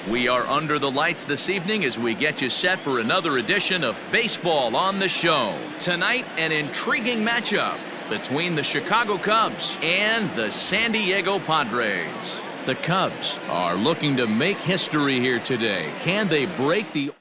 We are under the lights this evening as we get you set for another edition of Baseball on the Show. Tonight, an intriguing matchup between the Chicago Cubs and the San Diego Padres. The Cubs are looking to make history here today. Can they break the...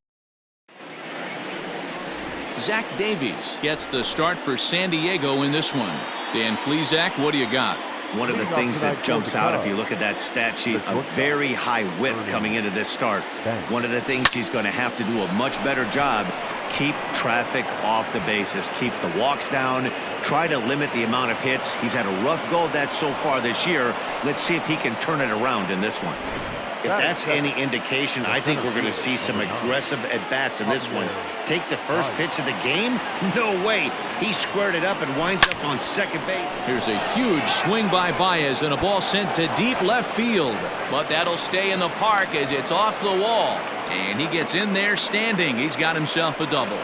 Zach Davies gets the start for San Diego in this one. Dan, please, Zach, what do you got? One of the things that jumps out if you look at that stat sheet, a very high whip coming into this start. One of the things he's going to have to do a much better job, keep traffic off the bases, keep the walks down, try to limit the amount of hits. He's had a rough go of that so far this year. Let's see if he can turn it around in this one. If that's any indication, I think we're going to see some aggressive at-bats in this one. Take the first pitch of the game? No way. He squared it up and winds up on second base. Here's a huge swing by Baez and a ball sent to deep left field. But that'll stay in the park as it's off the wall. And he gets in there standing. He's got himself a double.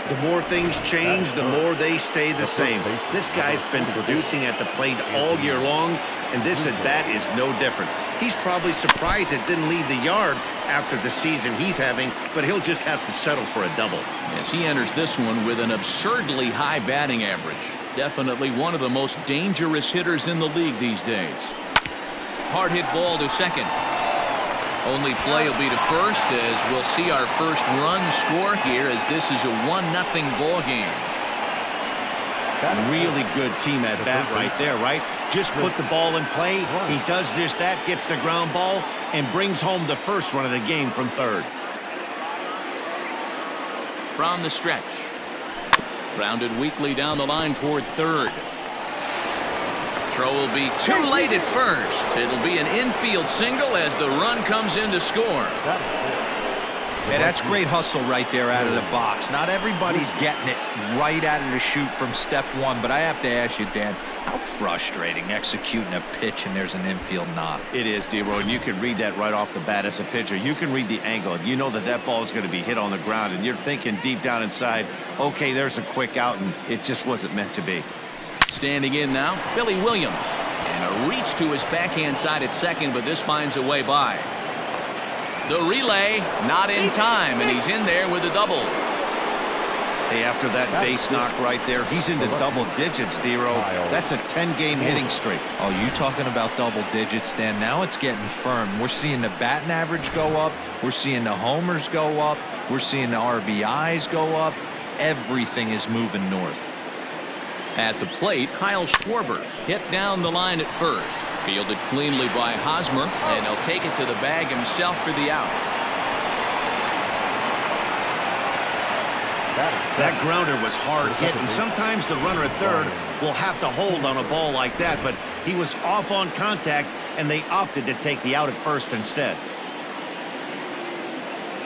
The more things change, the more they stay the same. This guy's been producing at the plate all year long, and this at-bat is no different. He's probably surprised it didn't leave the yard after the season he's having, but he'll just have to settle for a double. As he enters this one with an absurdly high batting average. Definitely one of the most dangerous hitters in the league these days. Hard hit ball to second. Only play will be to first as we'll see our first run score here as this is a 1-0 ball game. Really good team at bat right there, right? Just put the ball in play. He does just that, gets the ground ball, and brings home the first run of the game from third. From the stretch. Grounded weakly down the line toward third. Throw will be too late at first. It'll be an infield single as the run comes in to score. Yeah, that's great hustle right there out of the box. Not everybody's getting it right out of the chute from step one, but I have to ask you, Dan, how frustrating executing a pitch and there's an infield knock. It is, D-Roy, and you can read that right off the bat as a pitcher. You can read the angle. You know that that ball is going to be hit on the ground, and you're thinking deep down inside, okay, there's a quick out, and it just wasn't meant to be. Standing in now, Billy Williams. And a reach to his backhand side at second, but this finds a way by. The relay not in time, and he's in there with a double. Hey, after that base knock right there, he's into double digits, D-Roy. That's a 10-game hitting streak. Oh, you talking about double digits, Dan? Now it's getting firm. We're seeing the batting average go up. We're seeing the homers go up. We're seeing the RBIs go up. Everything is moving north. At the plate, Kyle Schwarber hit down the line at first. Fielded cleanly by Hosmer, and he'll take it to the bag himself for the out. That grounder was hard hit, and sometimes the runner at third will have to hold on a ball like that, but he was off on contact, and they opted to take the out at first instead.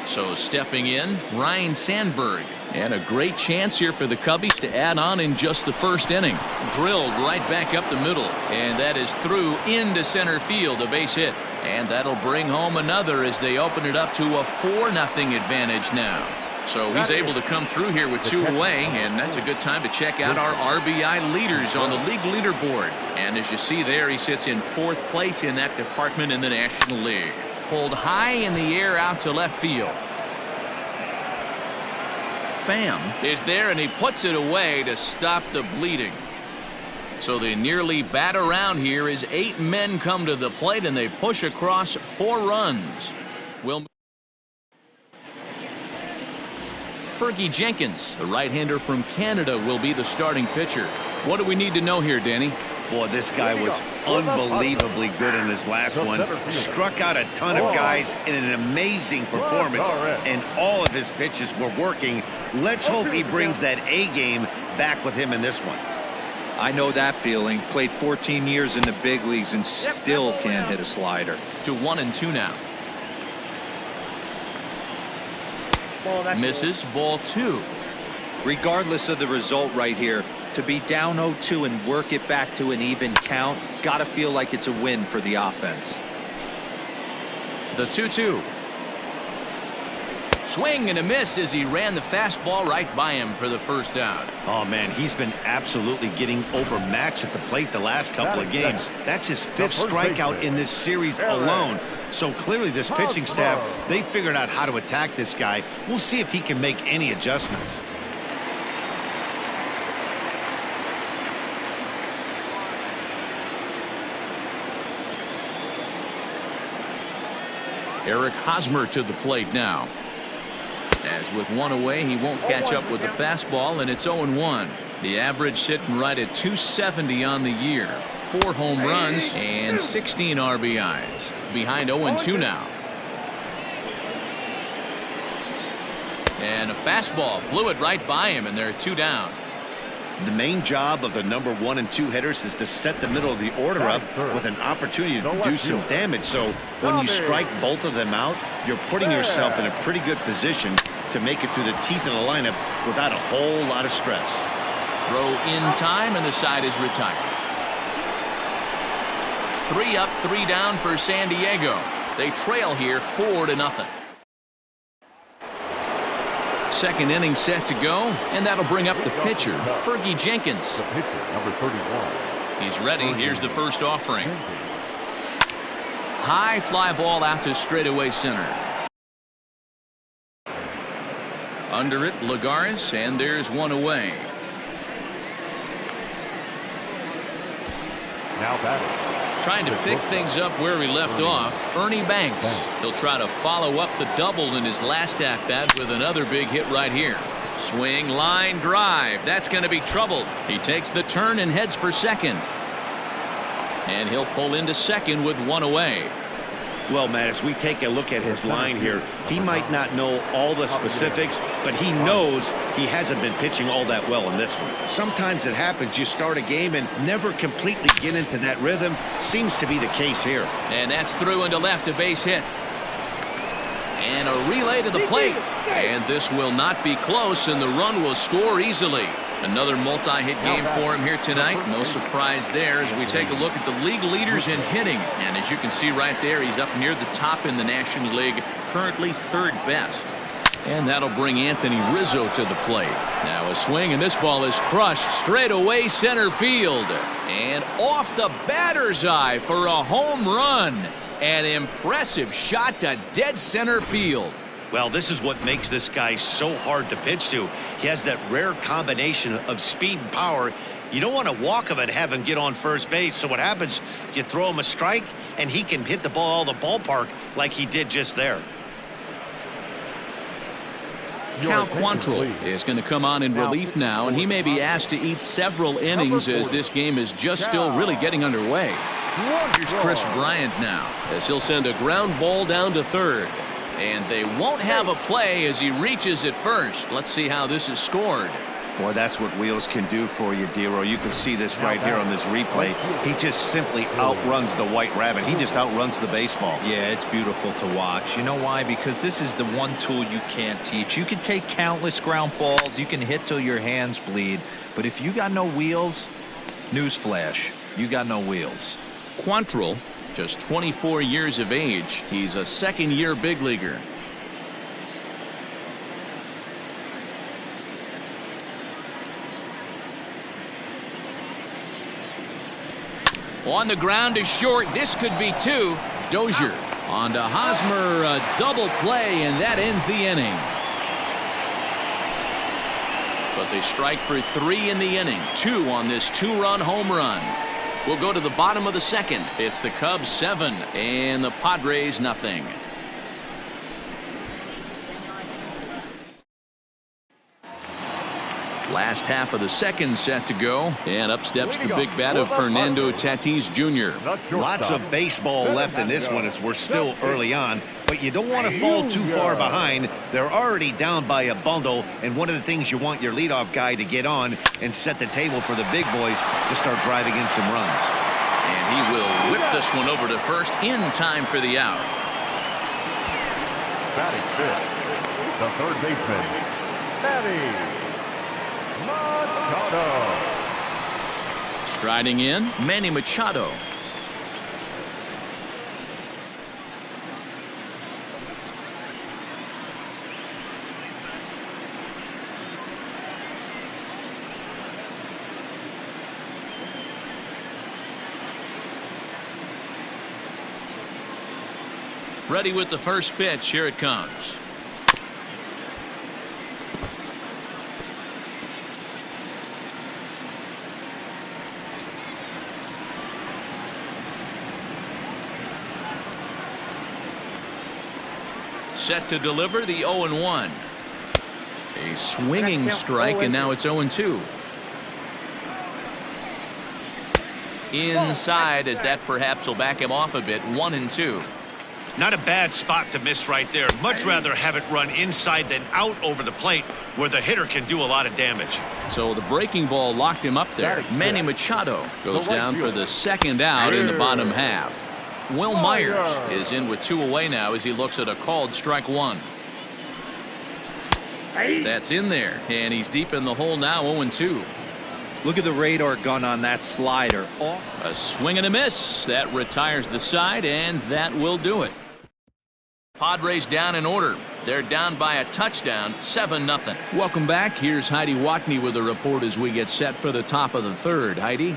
So stepping in, Ryan Sandberg. And a great chance here for the Cubbies to add on in just the first inning. Drilled right back up the middle. And that is through into center field, a base hit. And that'll bring home another as they open it up to a 4-0 advantage now. So he's able to come through here with 2 away, and that's a good time to check out our RBI leaders on the league leaderboard. And as you see there, he sits in 4th place in that department in the National League. Pulled high in the air out to left field. Pham is there, and he puts it away to stop the bleeding. So they nearly bat around here as 8 men come to the plate, and they push across 4 runs. Fergie Jenkins, the right-hander from Canada, will be the starting pitcher. What do we need to know here, Danny? Boy, this guy was unbelievably good in his last one. Struck out a ton of guys in an amazing performance, and all of his pitches were working. Let's hope he brings that A game back with him in this one. I know that feeling. Played 14 years in the big leagues and still can't hit a slider. To 1-2 now. Misses, ball 2. Regardless of the result right here, to be down 0-2 and work it back to an even count, gotta feel like it's a win for the offense. The 2-2. Swing and a miss as he ran the fastball right by him for the first out. Oh, man, he's been absolutely getting overmatched at the plate the last couple of games. That's his 5th strikeout in this series alone. So clearly this pitching staff, they figured out how to attack this guy. We'll see if he can make any adjustments. Eric Hosmer to the plate now. As with one away, he won't catch up with the fastball, and it's 0-1. The average sitting right at 270 on the year. 4 home runs and 16 RBIs. Behind 0-2 now. And a fastball blew it right by him, and they're 2 down. The main job of the number 1 and 2 hitters is to set the middle of the order up with an opportunity to do some damage. So when you strike both of them out, you're putting yourself in a pretty good position to make it through the teeth of the lineup without a whole lot of stress. Throw in time, and the side is retired. 3 up, 3 down for San Diego. They trail here 4-0. Second inning set to go, and that'll bring up the pitcher, Fergie Jenkins. The pitcher, number 31. He's ready. Here's the first offering. High fly ball out to straightaway center. Under it, Lagares, and there's 1 away. Now batting. Trying to pick things up where he left off, Ernie Banks. He'll try to follow up the double in his last at-bat with another big hit right here. Swing, line, drive. That's going to be trouble. He takes the turn and heads for second. And he'll pull into second with 1 away. Well, Matt, as we take a look at his line here, he might not know all the specifics, but he knows he hasn't been pitching all that well in this one. Sometimes it happens. You start a game and never completely get into that rhythm. Seems to be the case here. And that's through into left, a base hit. And a relay to the plate. And this will not be close, and the run will score easily. Another multi-hit game for him here tonight. No surprise there as we take a look at the league leaders in hitting. And as you can see right there, he's up near the top in the National League, currently 3rd best. And that'll bring Anthony Rizzo to the plate. Now a swing, and this ball is crushed straight away center field. And off the batter's eye for a home run. An impressive shot to dead center field. Well, this is what makes this guy so hard to pitch to. He has that rare combination of speed and power. You don't want to walk him and have him get on first base. So what happens, you throw him a strike, and he can hit the ball all the ballpark like he did just there. Cal Quantrill is going to come on in relief now, and he may be asked to eat several innings as this game is just still really getting underway. Here's Chris Bryant now as he'll send a ground ball down to third. And they won't have a play as he reaches at first. Let's see how this is scored. Boy, that's what wheels can do for you, Dero. You can see this right here on this replay. He just simply outruns the White Rabbit. He just outruns the baseball. Yeah, it's beautiful to watch. You know why? Because this is the one tool you can't teach. You can take countless ground balls. You can hit till your hands bleed. But if you got no wheels, newsflash, you got no wheels. Quantrill, just 24 years of age. He's a second-year big leaguer. On the ground to short. This could be 2. Dozier on to Hosmer. A double play, and that ends the inning. But they strike for 3 in the inning. 2 on this 2-run home run. We'll go to the bottom of the second. It's the Cubs 7 and the Padres nothing. Last half of the second set to go, and up steps the big bat of Fernando Tatis Jr. Lots of baseball left in this one as we're still early on, but you don't want to fall too far behind. They're already down by a bundle, and one of the things you want your leadoff guy to get on and set the table for the big boys to start driving in some runs. And he will whip this one over to first in time for the out. Batting fifth, the third baseman, Manny Machado. Striding in, Manny Machado. Ready with the first pitch. Here it comes. Set to deliver the 0-1. A swinging strike, and now it's 0-2. Inside, as that perhaps will back him off a bit. 1-2. Not a bad spot to miss right there. Much rather have it run inside than out over the plate, where the hitter can do a lot of damage. So the breaking ball locked him up there. Manny Machado goes down for the second out in the bottom half. Will Myers is in with 2 away now as he looks at a called strike 1. That's in there, and he's deep in the hole now. 0-2. Look at the radar gun on that slider. Oh. A swing and a miss. That retires the side, and that will do it. Padres down in order. They're down by a touchdown, 7-0. Welcome back. Here's Heidi Watney with a report as we get set for the top of the third. Heidi?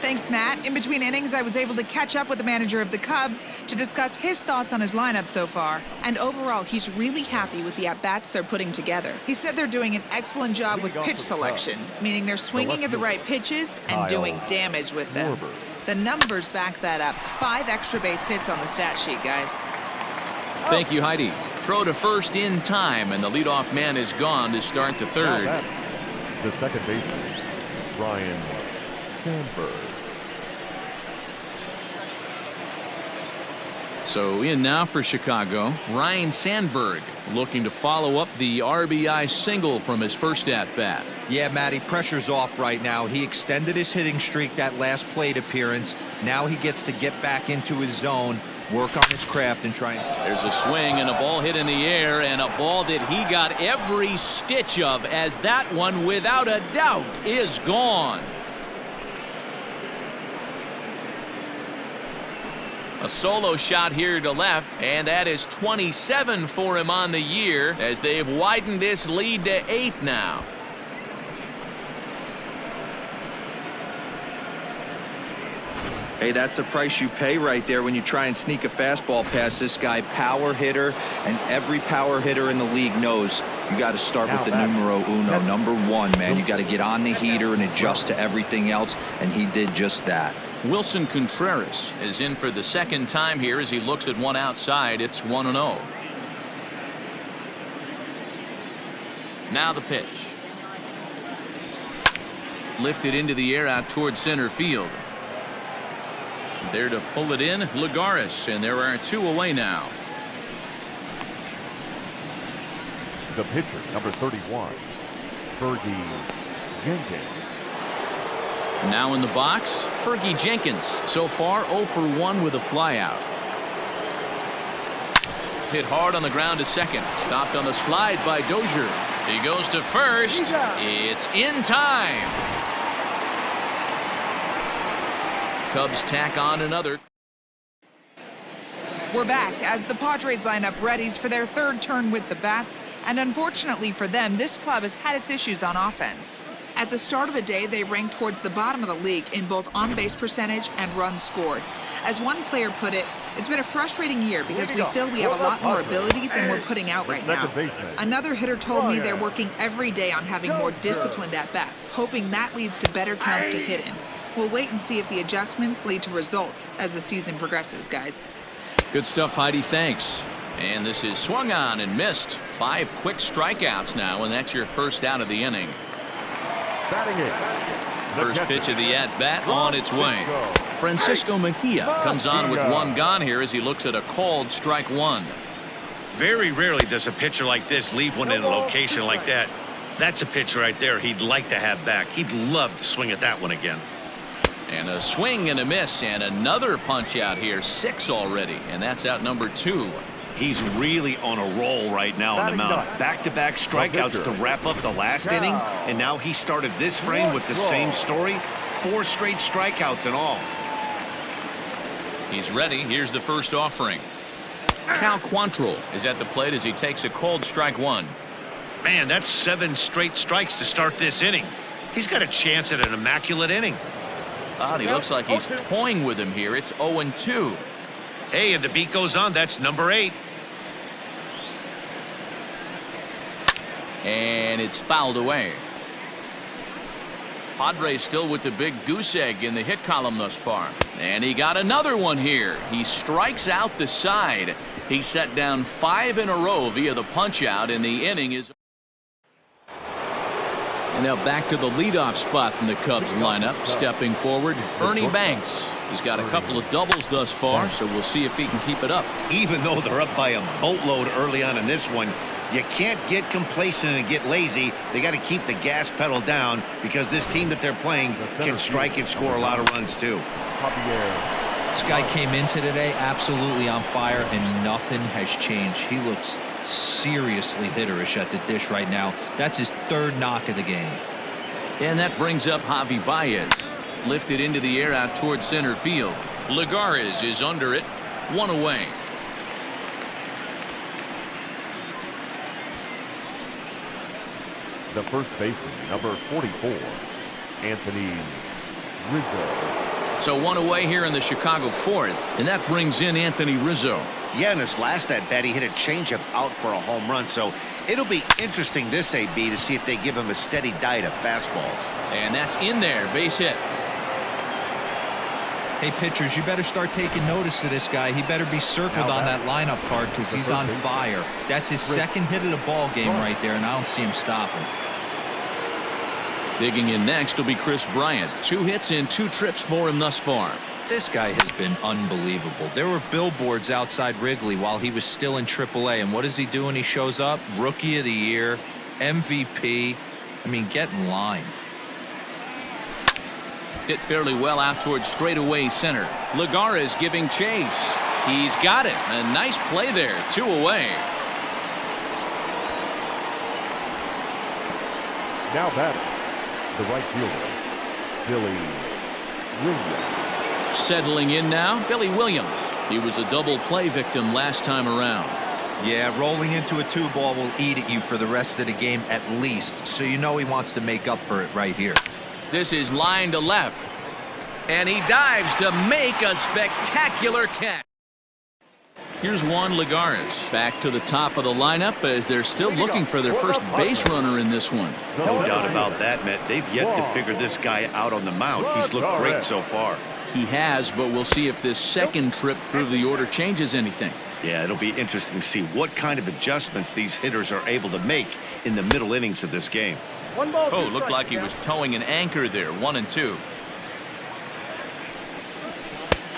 Thanks, Matt. In between innings, I was able to catch up with the manager of the Cubs to discuss his thoughts on his lineup so far. And overall, he's really happy with the at-bats they're putting together. He said they're doing an excellent job with pitch selection, meaning they're swinging at the right pitches and doing damage with them. The numbers back that up. 5 extra base hits on the stat sheet, guys. Thank you, Heidi. Throw to first in time, and the leadoff man is gone to start the third. The second baseman, Ryan Sandberg. So in now for Chicago, Ryan Sandberg looking to follow up the RBI single from his first at-bat. Yeah, Matty, pressure's off right now. He extended his hitting streak that last plate appearance. Now he gets to get back into his zone, work on his craft, and try. There's a swing and a ball hit in the air, and a ball that he got every stitch of, as that one, without a doubt, is gone. A solo shot here to left, and that is 27 for him on the year as they've widened this lead to 8 now. Hey, that's the price you pay right there when you try and sneak a fastball past this guy. Power hitter, and every power hitter in the league knows you got to start with the numero uno, number 1, man. You got to get on the heater and adjust to everything else, and he did just that. Wilson Contreras is in for the second time here as he looks at one outside. It's 1-0. Now the pitch. Lifted into the air out towards center field. There to pull it in, Lagares, and there are 2 away now. The pitcher, number 31, Fergie Jenkins. Now in the box, Fergie Jenkins. So far, 0 for 1 with a flyout. Hit hard on the ground to second. Stopped on the slide by Dozier. He goes to first. It's in time. Cubs tack on another. We're back as the Padres line up readies for their third turn with the bats, and unfortunately for them, this club has had its issues on offense. At the start of the day, they ranked towards the bottom of the league in both on-base percentage and runs scored. As one player put it, it's been a frustrating year because we feel we have a lot more ability than we're putting out right now. Another hitter told me they're working every day on having more disciplined at-bats, hoping that leads to better counts to hit in. We'll wait and see if the adjustments lead to results as the season progresses, guys. Good stuff, Heidi. Thanks. And this is swung on and missed. 5 quick strikeouts now, and that's your first out of the inning. First pitch of the at-bat on its way. Francisco Mejia comes on with 1 gone here as he looks at a called strike 1. Very rarely does a pitcher like this leave one in a location like that. That's a pitch right there he'd like to have back. He'd love to swing at that one again. And a swing and a miss, and another punch out here. 6 already, and that's out number 2. He's really on a roll right now on the mound. Back-to-back strikeouts to wrap up the last inning, and now he started this frame with the same story. 4 straight strikeouts and all. He's ready. Here's the first offering. Cal Quantrill is at the plate as he takes a called strike 1. Man, that's 7 straight strikes to start this inning. He's got a chance at an immaculate inning. He looks like he's toying with him here. It's 0-2. Hey, and the beat goes on. That's number 8. And it's fouled away. Padres still with the big goose egg in the hit column thus far. And he got another one here. He strikes out the side. He set down 5 in a row via the punch out, and the inning is. And now back to the leadoff spot in the Cubs lineup. Stepping forward, Ernie Banks. He's got a couple of doubles thus far, so we'll see if he can keep it up. Even though they're up by a boatload early on in this one, you can't get complacent and get lazy. They got to keep the gas pedal down because this team that they're playing can strike and score a lot of runs too. This guy came into today absolutely on fire, and nothing has changed. He looks seriously hitterish at the dish right now. That's his 3rd knock of the game. And that brings up Javi Baez. Lifted into the air out towards center field. Lagares is under it. 1 away. The first baseman, number 44, Anthony Rizzo. So 1 away here in the Chicago 4th, and that brings in Anthony Rizzo. Yeah, in his last at bat, he hit a changeup out for a home run. So it'll be interesting this AB to see if they give him a steady diet of fastballs. And that's in there. Base hit. Hey, pitchers, you better start taking notice of this guy. He better be circled on that lineup card because he's on fire. That's his 2nd hit of the ball game right there, and I don't see him stopping. Digging in next will be Chris Bryant. 2 hits in 2 trips for him thus far. This guy has been unbelievable. There were billboards outside Wrigley while he was still in AAA, and what does he do when he shows up? Rookie of the Year, MVP. I mean, get in line. Hit fairly well out towards straightaway center. Lagares giving chase. He's got it. A nice play there. 2 away. Now batting, the right fielder, Billy Williams. Settling in now, Billy Williams. He was a double play victim last time around. Yeah, rolling into a 2-ball will eat at you for the rest of the game at least, so you know he wants to make up for it right here. This is line to left. And he dives to make a spectacular catch. Here's Juan Lagares back to the top of the lineup as they're still looking for their first base runner in this one. No doubt about that, Matt. They've yet to figure this guy out on the mound. He's looked great so far. He has, but we'll see if this second trip through the order changes anything. Yeah, it'll be interesting to see what kind of adjustments these hitters are able to make in the middle innings of this game. Oh, looked like he was towing an anchor there. 1-2.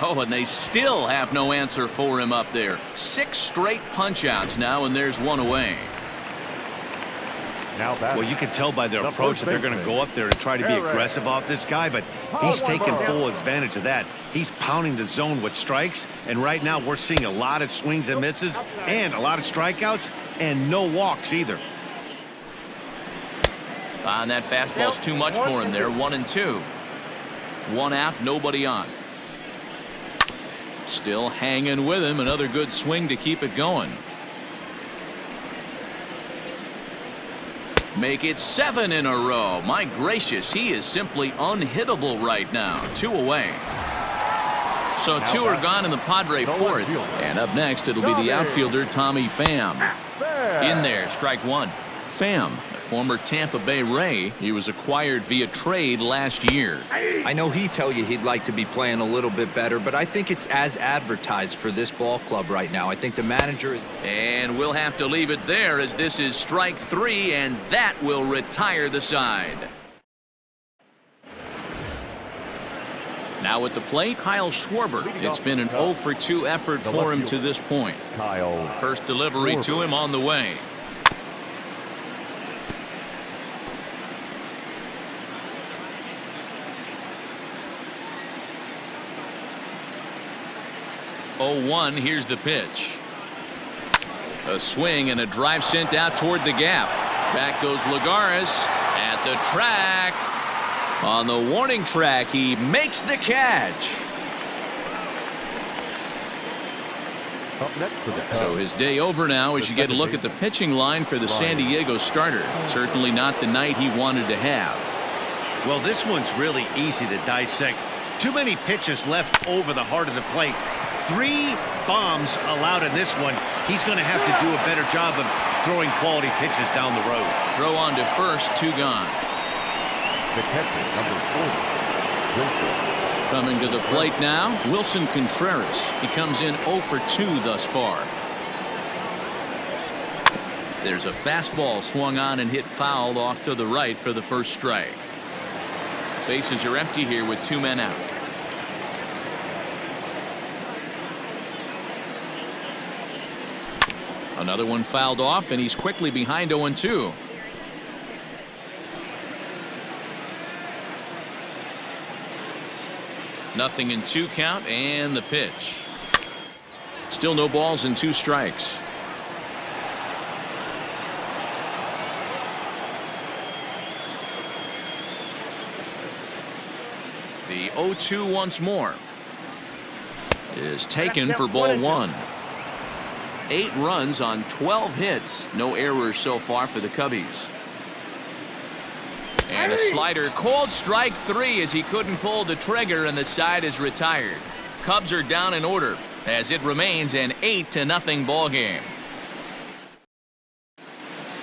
Oh, and they still have no answer for him up there. 6 straight punch outs now, and there's 1 away. Well, you can tell by their approach that they're going to go up there and try to be aggressive off this guy, but he's taking full advantage of that. He's pounding the zone with strikes, and right now we're seeing a lot of swings and misses and a lot of strikeouts and no walks either. And that fastball's too much for him there. 1-2. 1 out, nobody on. Still hanging with him. Another good swing to keep it going. Make it 7 in a row. My gracious, he is simply unhittable right now. 2 away. So 2 are gone in the Padre 4th. And up next, it'll be the outfielder Tommy Pham. In there, strike 1. Pham, a former Tampa Bay Ray. He was acquired via trade last year. I know he'd tell you he'd like to be playing a little bit better, but I think it's as advertised for this ball club right now. I think the manager is. And we'll have to leave it there as this is strike 3, and that will retire the side. Now at the plate, Kyle Schwarber. It's been an 0 for 2 effort for him to this point. First delivery to him on the way. Oh, 1, here's the pitch. A swing and a drive sent out toward the gap. Back goes Lagares at the track. On the warning track, he makes the catch. So his day over now as you get a look at the pitching line for the San Diego starter. Certainly not the night he wanted to have. Well, this one's really easy to dissect. Too many pitches left over the heart of the plate. 3 bombs allowed in this one. He's going to have to do a better job of throwing quality pitches down the road. Throw on to first, 2 gone. The catcher, number 40, Wilson. Coming to the plate now, Wilson Contreras. He comes in 0 for 2 thus far. There's a fastball swung on and hit foul off to the right for the first strike. Bases are empty here with 2 men out. Another one fouled off, and he's quickly behind 0-2. Nothing in 2 count, and the pitch. Still no balls and 2 strikes. The 0-2 once more is taken for ball 1. 8 runs on 12 hits. No errors so far for the Cubbies. And a slider, called strike 3 as he couldn't pull the trigger, and the side is retired. Cubs are down in order as it remains an 8-0 ball game.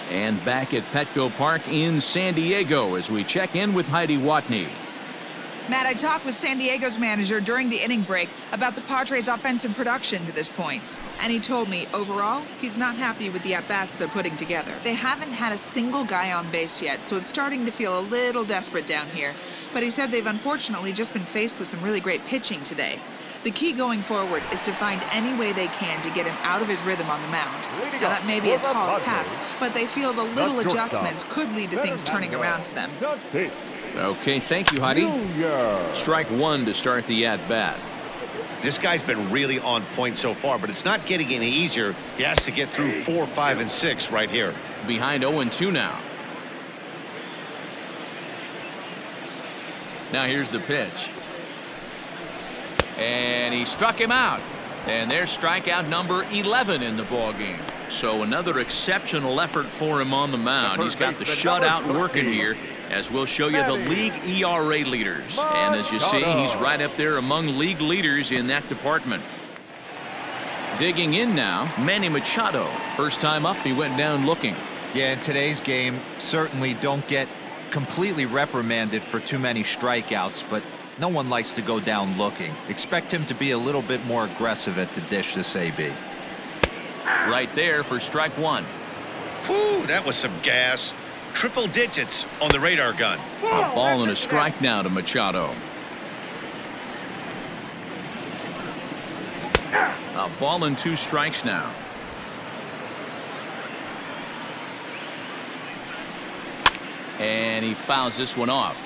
And back at Petco Park in San Diego as we check in with Heidi Watney. Matt, I talked with San Diego's manager during the inning break about the Padres' offensive production to this point. And he told me, overall, he's not happy with the at-bats they're putting together. They haven't had a single guy on base yet, so it's starting to feel a little desperate down here. But he said they've unfortunately just been faced with some really great pitching today. The key going forward is to find any way they can to get him out of his rhythm on the mound. Now, that may be a tall task, but they feel the little adjustments could lead to things turning around for them. Okay, thank you, Heidi. Strike 1 to start the at-bat. This guy's been really on point so far, but it's not getting any easier. He has to get through 4, 5, and 6 right here. Behind 0-2 now. Now here's the pitch. And he struck him out. And there's strikeout number 11 in the ballgame. So another exceptional effort for him on the mound. He's got the shutout working here, as we'll show you the league ERA leaders. And as you see, he's right up there among league leaders in that department. Digging in now, Manny Machado. First time up, he went down looking. Yeah, in today's game, certainly don't get completely reprimanded for too many strikeouts, but no one likes to go down looking. Expect him to be a little bit more aggressive at the dish this AB. Right there for strike 1. Whew, that was some gas. Triple digits on the radar gun. A ball and a strike now to Machado. A ball and 2 strikes now. And he fouls this one off.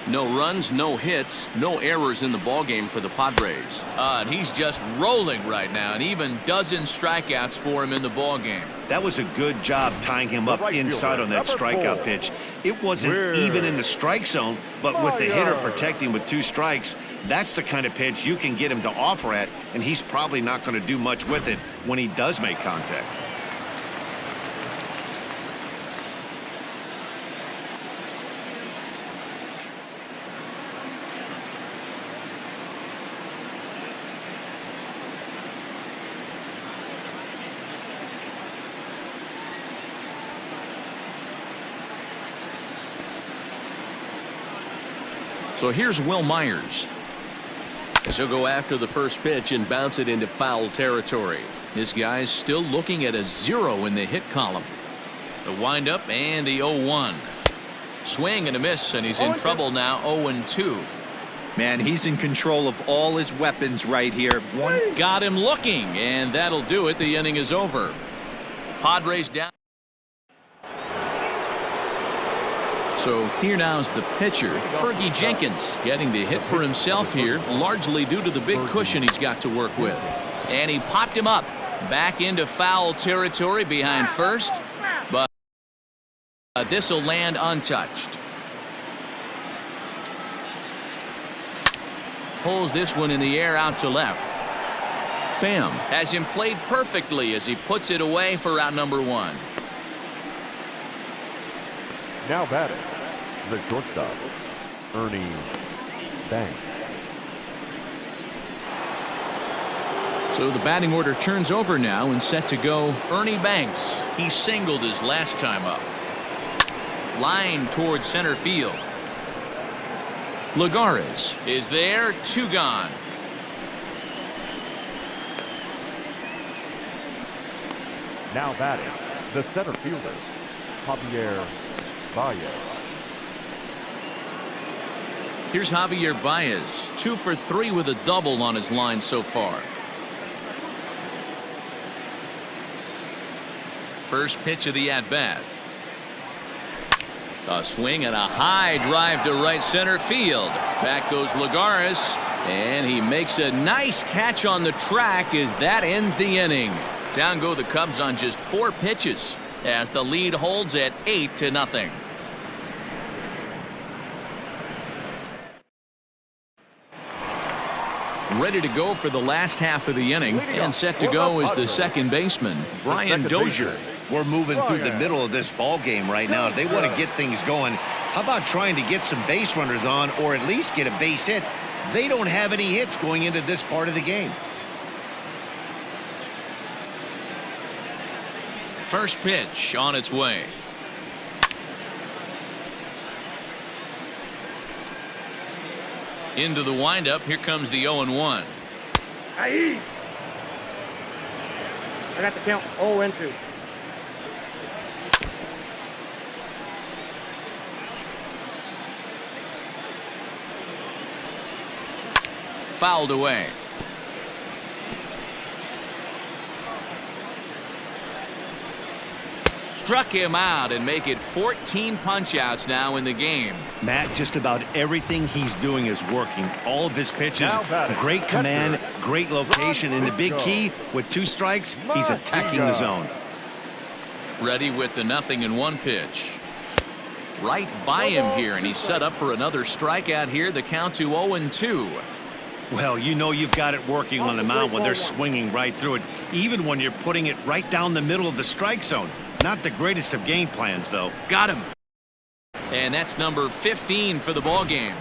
No runs, no hits, no errors in the ballgame for the Padres. And he's just rolling right now, and even dozens strikeouts for him in the ballgame. That was a good job tying him up inside on that strikeout pitch. It wasn't even in the strike zone, but with the hitter protecting with 2 strikes, that's the kind of pitch you can get him to offer at, and he's probably not going to do much with it when he does make contact. So here's Will Myers. As he'll go after the first pitch and bounce it into foul territory. This guy's still looking at a 0 in the hit column. The windup and the 0-1. Swing and a miss, and he's in trouble now. 0-2. Man, he's in control of all his weapons right here. Got him looking, and that'll do it. The inning is over. Padres down. So here now's the pitcher, Fergie Jenkins, getting to hit for himself here, largely due to the big cushion he's got to work with. And he popped him up back into foul territory behind first, but this will land untouched. Pulls this one in the air out to left. Pham has him played perfectly as he puts it away for out number 1. Now batting, the shortstop, Ernie Banks. So the batting order turns over now and set to go Ernie Banks. He singled his last time up. Line towards center field. Lagares is there. 2 gone. Now batting, the center fielder, Javier Baez. Here's Javier Baez, 2 for 3 with a double on his line so far. First pitch of the at-bat. A swing and a high drive to right center field. Back goes Lagares, and he makes a nice catch on the track as that ends the inning. Down go the Cubs on just 4 pitches as the lead holds at 8-0. Ready to go for the last half of the inning, and set to go is the second baseman, Brian Dozier. We're moving through the middle of this ball game right now. If they want to get things going, how about trying to get some base runners on, or at least get a base hit? They don't have any hits going into this part of the game. First pitch on its way. Into the windup. Here comes the 0-1. I got the count 0-2. Fouled away. Struck him out and make it 14 punch-outs now in the game. Matt, just about everything he's doing is working. All of his pitches, great command, great location, and the big key with 2 strikes, he's attacking the zone. Ready with the 0-1 pitch. Right by him here, and he's set up for another strikeout here. The count to 0-2. Well, you know you've got it working on the mound when they're swinging right through it, even when you're putting it right down the middle of the strike zone. Not the greatest of game plans, though. Got him. And that's number 15 for the ball game.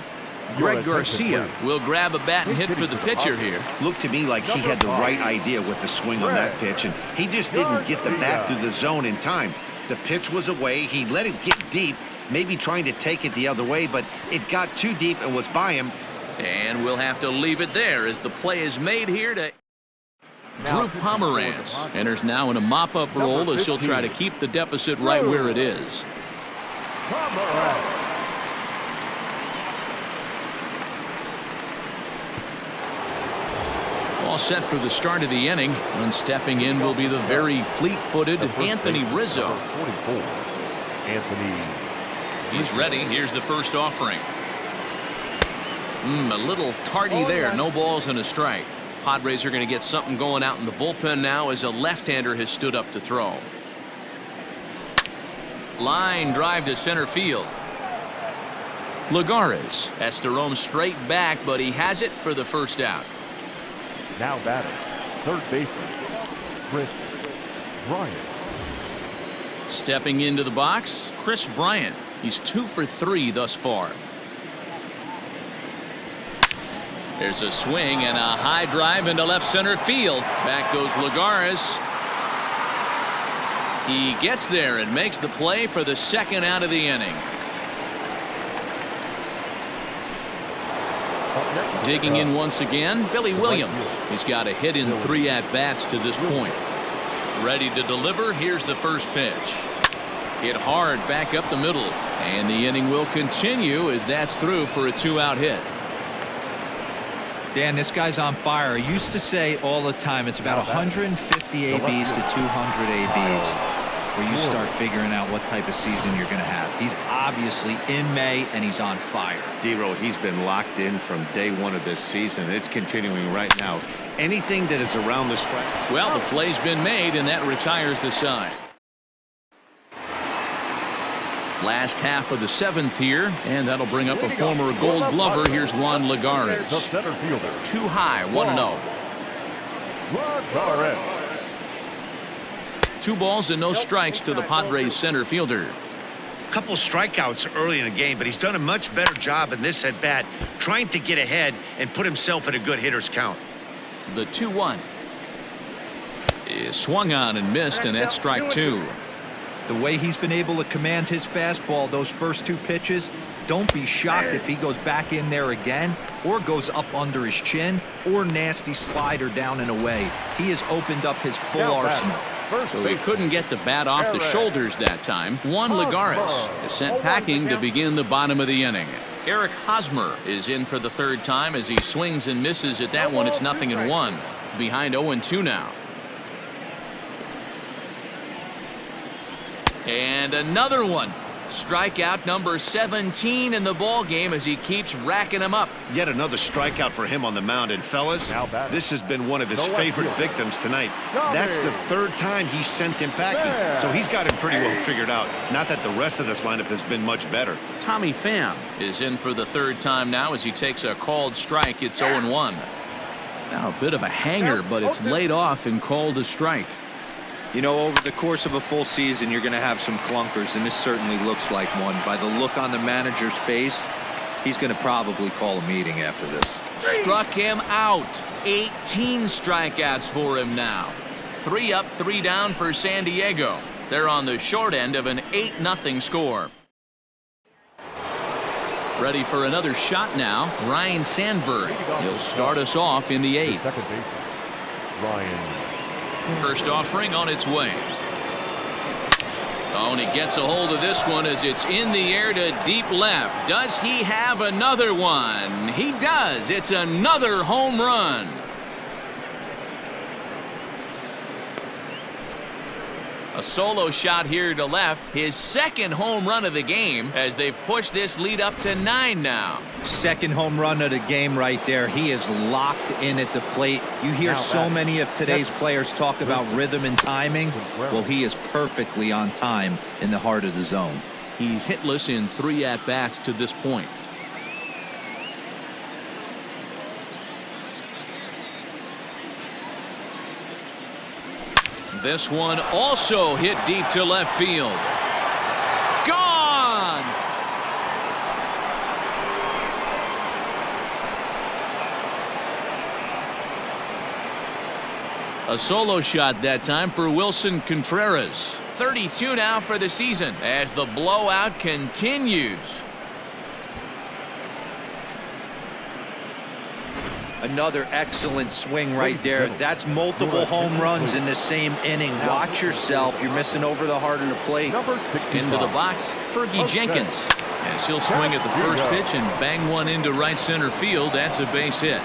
Greg Garcia will grab a bat and hit for the pitcher here. Looked to me like he had the right idea with the swing on that pitch, and he just didn't get the bat through the zone in time. The pitch was away. He let it get deep, maybe trying to take it the other way, but it got too deep and was by him. And we'll have to leave it there as the play is made here to Drew Pomeranz enters now in a mop-up role as he'll try to keep the deficit right where it is. All set for the start of the inning, and stepping in will be the very fleet-footed Anthony Rizzo. He's ready. Here's the first offering. A little tardy there. No balls and a strike. Padres are going to get something going out in the bullpen now as a left-hander has stood up to throw. Line drive to center field. Lagares has to roam straight back, but he has it for the first out. Now batting, third baseman, Chris Bryant. Stepping into the box, Chris Bryant. He's 2 for 3 thus far. There's a swing and a high drive into left center field. Back goes Lagares. He gets there and makes the play for the second out of the inning. Digging in once again, Billy Williams. He's got a hit in 3 at-bats to this point. Ready to deliver. Here's the first pitch. Hit hard back up the middle. And the inning will continue as that's through for a 2-out hit. Dan, this guy's on fire. I used to say all the time it's about 150 ABs to 200 ABs where you start figuring out what type of season you're going to have. He's obviously in May, and he's on fire. D-Road, he's been locked in from day 1 of this season. It's continuing right now. Anything that is around the strike. Well, the play's been made, and that retires the side. Last half of the 7th here, and that'll bring up a former Gold Glover. Here's Juan Lagares. The center fielder. Too high, 1-0. Lagares. 2 balls and no strikes to the Padres center fielder. Couple strikeouts early in the game, but he's done a much better job in this at bat, trying to get ahead and put himself in a good hitter's count. The 2-1. is swung on and missed, and that's strike 2. The way he's been able to command his fastball those first 2 pitches, don't be shocked if he goes back in there again or goes up under his chin or nasty slider down and away. He has opened up his full arsenal. So he couldn't get the bat off the shoulders that time. Juan Lagares is sent packing to begin the bottom of the inning. Eric Hosmer is in for the 3rd time as he swings and misses at that one. It's 0-1. Behind 0-2 now. And another one. Strikeout number 17 in the ball game as he keeps racking them up. Yet another strikeout for him on the mound. And fellas, this has been one of his favorite victims tonight. That's the 3rd time he sent him packing. So he's got him pretty well figured out. Not that the rest of this lineup has been much better. Tommy Pham is in for the 3rd time now as he takes a called strike. It's 0-1. Now a bit of a hanger, but it's laid off and called a strike. You know, over the course of a full season, you're going to have some clunkers, and this certainly looks like one. By the look on the manager's face, he's going to probably call a meeting after this. Struck him out. 18 strikeouts for him now. 3 up, 3 down for San Diego. They're on the short end of an 8-0 score. Ready for another shot now, Ryan Sandberg. He'll start us off in the 8th. Second baseman, Ryan. First offering on its way. Oh, and he gets a hold of this one as it's in the air to deep left. Does he have another one? He does. It's another home run. A solo shot here to left. His 2nd home run of the game as they've pushed this lead up to 9 now. 2nd home run of the game right there. He is locked in at the plate. You hear so many of today's players talk about rhythm and timing. Well, he is perfectly on time in the heart of the zone. He's hitless in 3 at-bats to this point. This one also hit deep to left field. Gone! A solo shot that time for Wilson Contreras. 32 now for the season as the blowout continues. Another excellent swing right there. That's multiple home runs in the same inning. Watch yourself. You're missing over the heart of the plate. Into the box, Fergie Jenkins. As he'll swing at the first pitch and bang one into right center field. That's a base hit.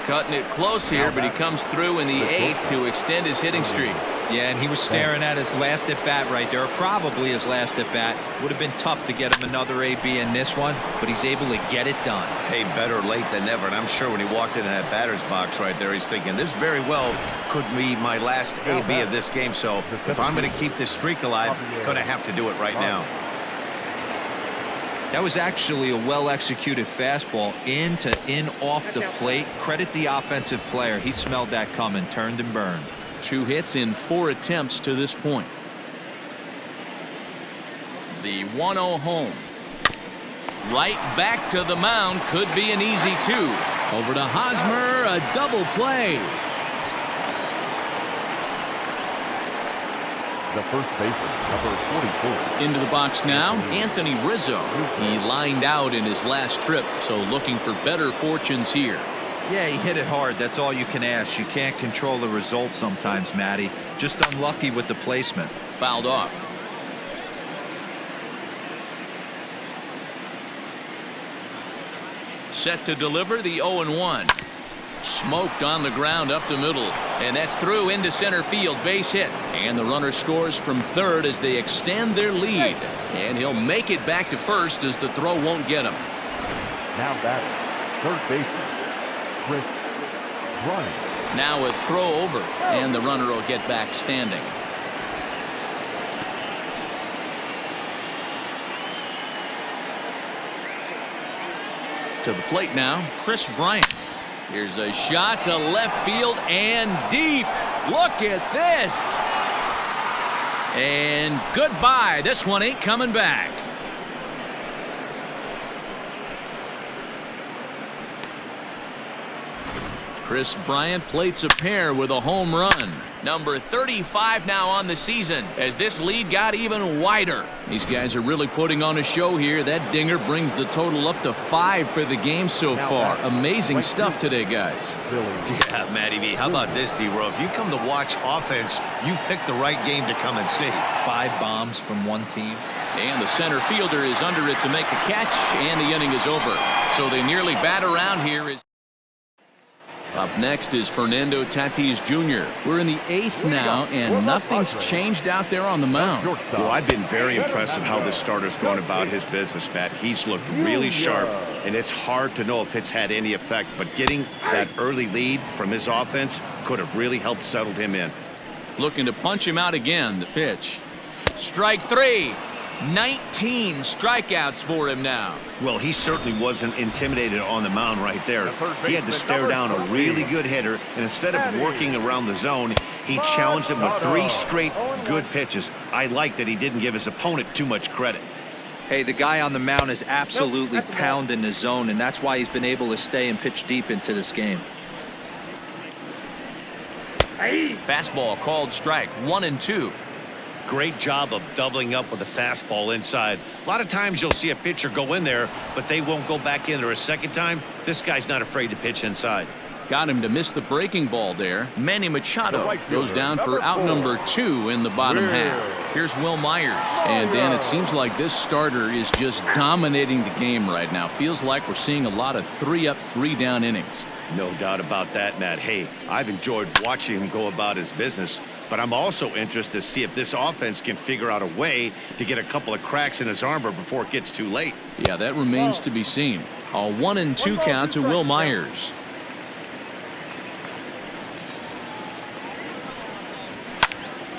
Cutting it close here, but he comes through in the 8th to extend his hitting streak. Yeah, and he was staring at his last at-bat right there, or probably his last at-bat. Would have been tough to get him another AB in this one, but he's able to get it done. Hey, better late than never. And I'm sure when he walked into that batter's box right there, he's thinking, this very well could be my last AB of this game. So if I'm going to keep this streak alive, I'm going to have to do it right now. That was actually a well-executed fastball in off the plate. Credit the offensive player. He smelled that coming, turned and burned. 2 hits in 4 attempts to this point. The 1-0 home. Right back to the mound. Could be an easy 2. Over to Hosmer. A double play. The first baseman, number 44. Into the box now, Anthony Rizzo. He lined out in his last trip, so looking for better fortunes here. Yeah, he hit it hard. That's all you can ask. You can't control the result sometimes, Matty. Just unlucky with the placement. Fouled off. Set to deliver the 0-1. Smoked on the ground up the middle, and that's through into center field. Base hit, and the runner scores from 3rd as they extend their lead, and he'll make it back to 1st as the throw won't get him. Now batting, 3rd baseman, Chris Bryant. Now a throw over, and the runner will get back standing. To the plate now, Chris Bryant. Here's a shot to left field and deep. Look at this. And goodbye. This one ain't coming back. Chris Bryant plates a pair with a home run. Number 35 now on the season as this lead got even wider. These guys are really putting on a show here. That dinger brings the total up to 5 for the game so far. Amazing stuff today, guys. Yeah, Matty V. How about this, D-Row? If you come to watch offense, you picked the right game to come and see. 5 bombs from one team. And the center fielder is under it to make the catch, and the inning is over. So they nearly bat around here. Up next is Fernando Tatis Jr. We're in the 8th now, and nothing's changed out there on the mound. Well, I've been very impressed with how this starter's going about his business, Matt. He's looked really sharp, and it's hard to know if it's had any effect, but getting that early lead from his offense could have really helped settle him in. Looking to punch him out again. The pitch. Strike 3. 19 strikeouts for him now. Well, he certainly wasn't intimidated on the mound right there. He had to stare down a really good hitter, and instead of working around the zone, he challenged him with 3 straight good pitches. I like that he didn't give his opponent too much credit. Hey, the guy on the mound is absolutely pounding the zone, and that's why he's been able to stay and pitch deep into this game. Fastball called strike 1-2. Great job of doubling up with a fastball inside. A lot of times you'll see a pitcher go in there, but they won't go back in there a second time. This guy's not afraid to pitch inside. Got him to miss the breaking ball there. Manny Machado goes down for out number 2 in the bottom half. Here's Will Myers. And Dan, it seems like this starter is just dominating the game right now. Feels like we're seeing a lot of 3-up, 3-down innings. No doubt about that, Matt. Hey, I've enjoyed watching him go about his business, but I'm also interested to see if this offense can figure out a way to get a couple of cracks in his armor before it gets too late. Yeah, that remains to be seen. A 1-2 count to Will Myers.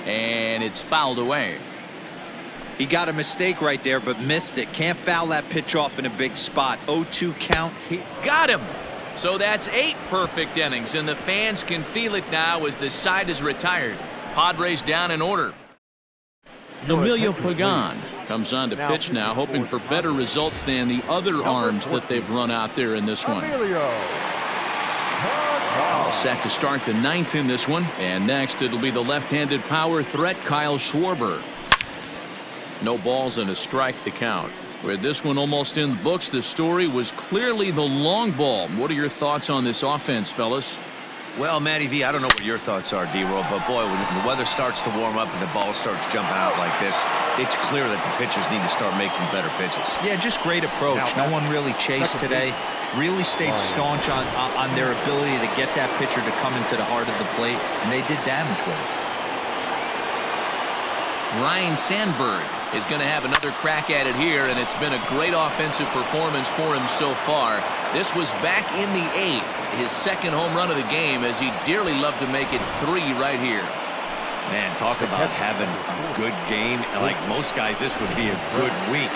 And it's fouled away. He got a mistake right there, but missed it. Can't foul that pitch off in a big spot. 0-2 count. Got him. So that's 8 perfect innings, and the fans can feel it now as the side is retired. Padres down in order. Emilio Pagan comes on to pitch now, hoping for better results than the other arms that they've run out there in this one. All set to start the 9th in this one, and next it'll be the left-handed power threat Kyle Schwarber. No balls and a strike to count. With this one almost in the books, the story was clearly the long ball. What are your thoughts on this offense, fellas? Well, Matty V, I don't know what your thoughts are, D-Roll, but boy, when the weather starts to warm up and the ball starts jumping out like this, it's clear that the pitchers need to start making better pitches. Yeah, just great approach. No one really chased today. Really stayed staunch on their ability to get that pitcher to come into the heart of the plate, and they did damage with it. Ryan Sandberg is going to have another crack at it here, and it's been a great offensive performance for him so far. This was back in the 8th, his 2nd home run of the game, as he'd dearly love to make it 3 right here. Man, talk about having a good game. Like most guys, this would be a good week.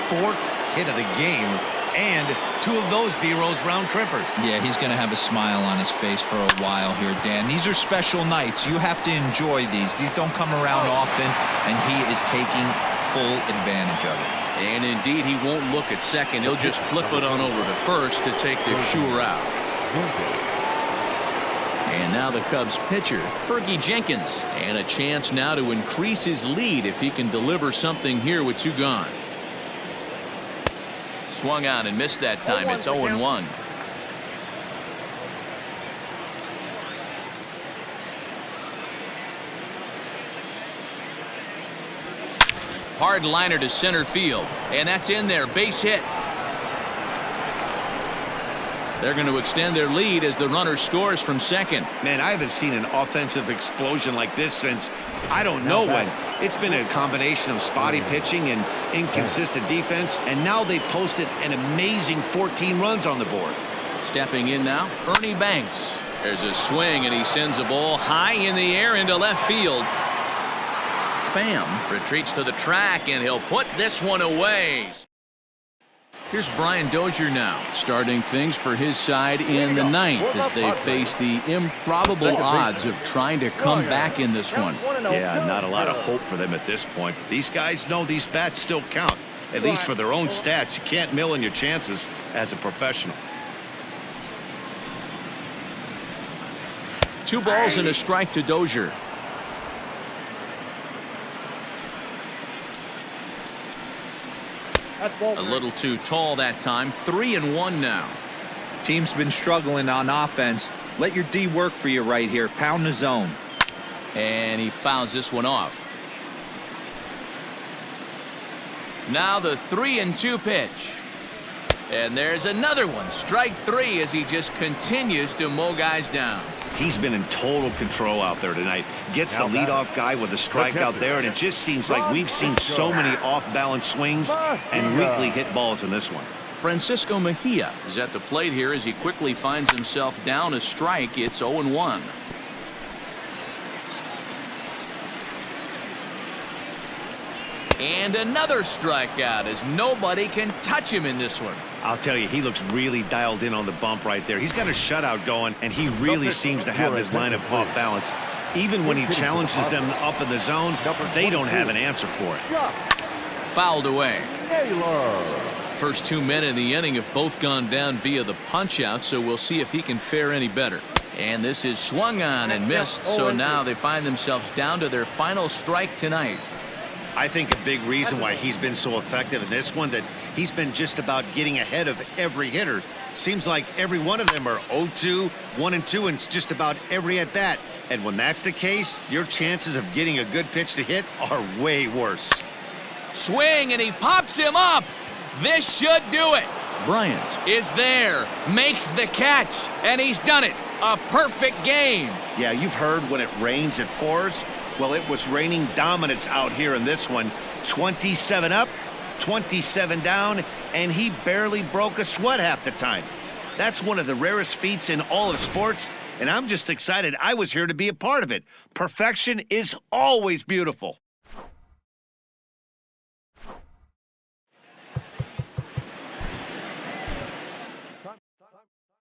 4th hit of the game, and 2 of those D-Rolls round trippers. Yeah, he's going to have a smile on his face for a while here, Dan. These are special nights. You have to enjoy these. These don't come around often, and he is taking full advantage of it. And indeed, he won't look at second. He'll just flip it on over to first to take the sure out. And now the Cubs pitcher, Fergie Jenkins. And a chance now to increase his lead if he can deliver something here with 2 gone. Swung on and missed that time. It's 0-1. Hard liner to center field, and that's in there. Base hit. They're going to extend their lead as the runner scores from second. Man, I haven't seen an offensive explosion like this since I don't know when. It's been a combination of spotty pitching and inconsistent defense, and now they posted an amazing 14 runs on the board. Stepping in now, Ernie Banks. There's a swing, and he sends a ball high in the air into left field. Pham retreats to the track, and he'll put this one away. Here's Brian Dozier now, starting things for his side in the 9th as they face the improbable odds of trying to come back in this one. Yeah, not a lot of hope for them at this point. But these guys know these bats still count, at least for their own stats. You can't mill in your chances as a professional. 2 balls and a strike to Dozier. That's ball A little too tall that time. 3-1 now. Team's been struggling on offense. Let your D work for you right here. Pound the zone. And he fouls this one off. Now the 3-2 pitch. And there's another one. Strike 3 as he just continues to mow guys down. He's been in total control out there tonight. Gets the leadoff guy with a strike out there, and it just seems like we've seen so many off-balance swings and weakly hit balls in this one. Francisco Mejia is at the plate here as he quickly finds himself down a strike. It's 0-1. And another strikeout as nobody can touch him in this one. I'll tell you, he looks really dialed in on the bump right there. He's got a shutout going, and he really seems to have this lineup off balance. Even when he challenges them up in the zone, they don't have an answer for it. Fouled away. First 2 men in the inning have both gone down via the punch-out, so we'll see if he can fare any better. And this is swung on and missed, so now they find themselves down to their final strike tonight. I think a big reason why he's been so effective in this one, that he's been just about getting ahead of every hitter. Seems like every one of them are 0-2, 1-2, and it's just about every at-bat. And when that's the case, your chances of getting a good pitch to hit are way worse. Swing, and he pops him up. This should do it. Bryant is there, makes the catch, and he's done it. A perfect game. Yeah, you've heard when it rains, it pours. Well, it was raining dominance out here in this one. 27 up, 27 down, and he barely broke a sweat half the time. That's one of the rarest feats in all of sports, and I'm just excited I was here to be a part of it. Perfection is always beautiful.